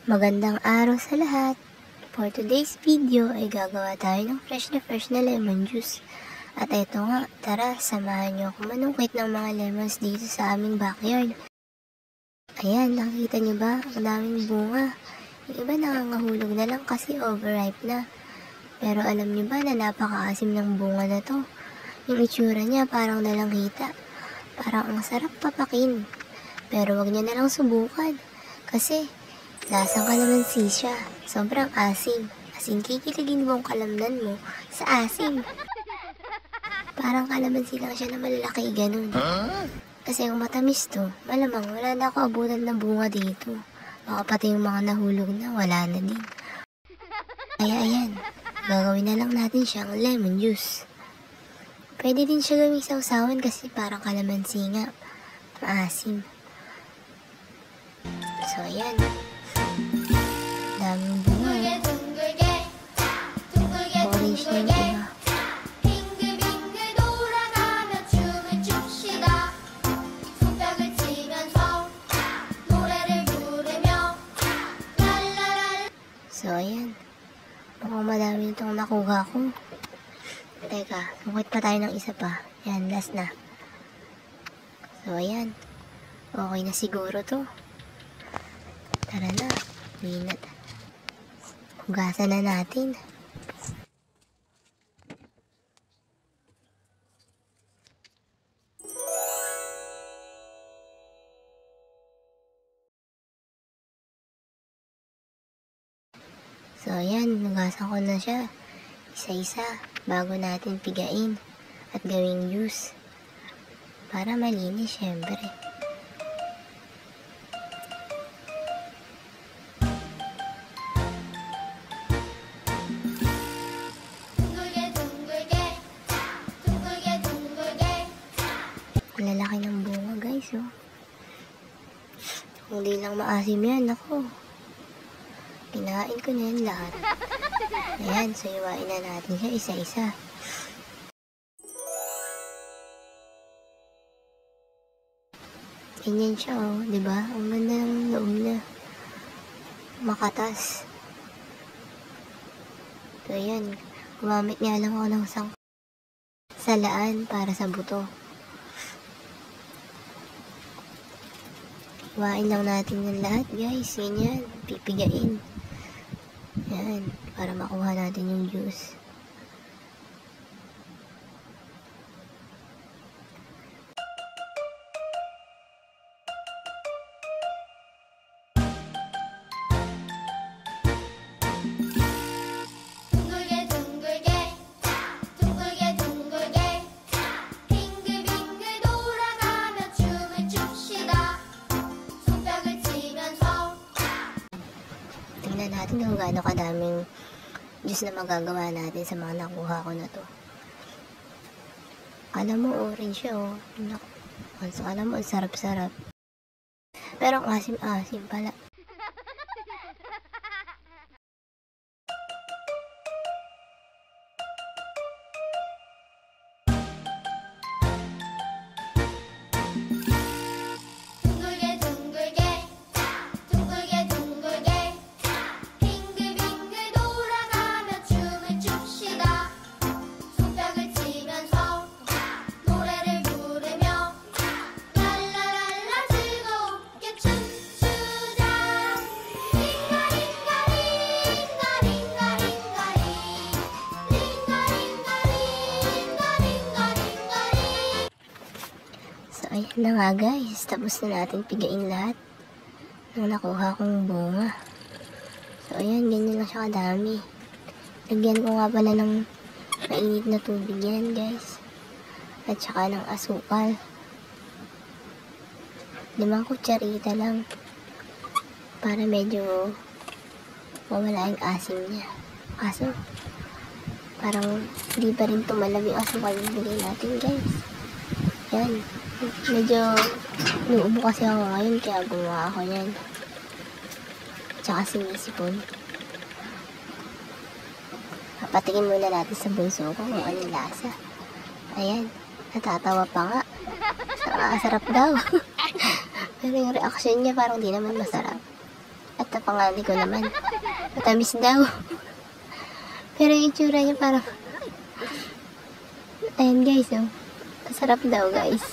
Magandang araw sa lahat! For today's video ay gagawa tayo ng fresh na lemon juice. At ito nga, tara samahan nyo ako manungkit ng mga lemons dito sa aming backyard. Ayan, nakita nyo ba? Ang daming bunga. Yung iba nangangahulog na lang kasi overripe na. Pero alam nyo ba na napakaasim ng bunga na to? Yung itsura niya parang nalanghita. Parang ang sarap papakin. Pero wag nyo na lang subukan. Kasi lasang kalamansi siya. Sobrang asim. As in, kikiligin mo ang kalamnan mo sa asim. Parang kalamansi lang siya na malalaki, ganun. Kasi yung matamis to, malamang wala na ako abutan na bunga dito. Baka pati yung mga nahulog na, wala na din. Kaya ayan, gagawin na lang natin siyang lemon juice. Pwede din siya gawing sausawan kasi parang kalamansi nga. Maasim. So ayan. Daming bunga. Orange na yung iba. So ayan. Mukhang madami itong nakuha ko. Teka, sungkit pa tayo ng isa pa. Yan, last na. So ayan. Okay na siguro to. Tara na. Minat. Hugasan na natin. So ayan, hugasan ko na siya. Isa-isa bago natin pigain at gawing juice. Para malinis syempre. Lalaki ng bunga guys, oh. Kung di lang maasim yan, ako. Kinain ko na yan lahat. Ayan, so iwain na natin siya isa-isa. Ganyan siya, oh. Diba? Ang ganda ng loob niya. Makatas. So ayan, gumamit nga lang ako ng salaan para sa buto. Iwain lang natin yung lahat guys. Ganyan. Pipigain. Yan. Para makuha natin yung juice. Tingnan natin kung gaano kadaming juice na magagawa natin sa mga nakuha ko na to. Alam mo, orange siya, oh. So, alam mo, sarap-sarap. Pero ang asim-asim pala. Ayan na nga guys, tapos na natin pigain lahat ng nakuha kong bunga. So ayan, ganyan lang siya kadami. Lagyan ko nga pala ng mainit na tubig yan guys. At saka ng asukal. 5 kutsarita lang. Para medyo mawala yung asim niya. Kaso, parang hindi pa rin tumalab yung asukal yung bigay natin guys. Yan. Medyo nuubo kasi ako ngayon kaya gumawa ako yan. Tsaka sinisipon. Patikin muna natin sa bunso ko kung anong lasa. Ayan, natatawa pa nga. Nakakasarap daw. Pero yung reaction niya parang di naman masarap. At at napangali ko naman. Matamis daw. Pero yung itsura niya parang... Ayan guys, oh. Masarap daw guys.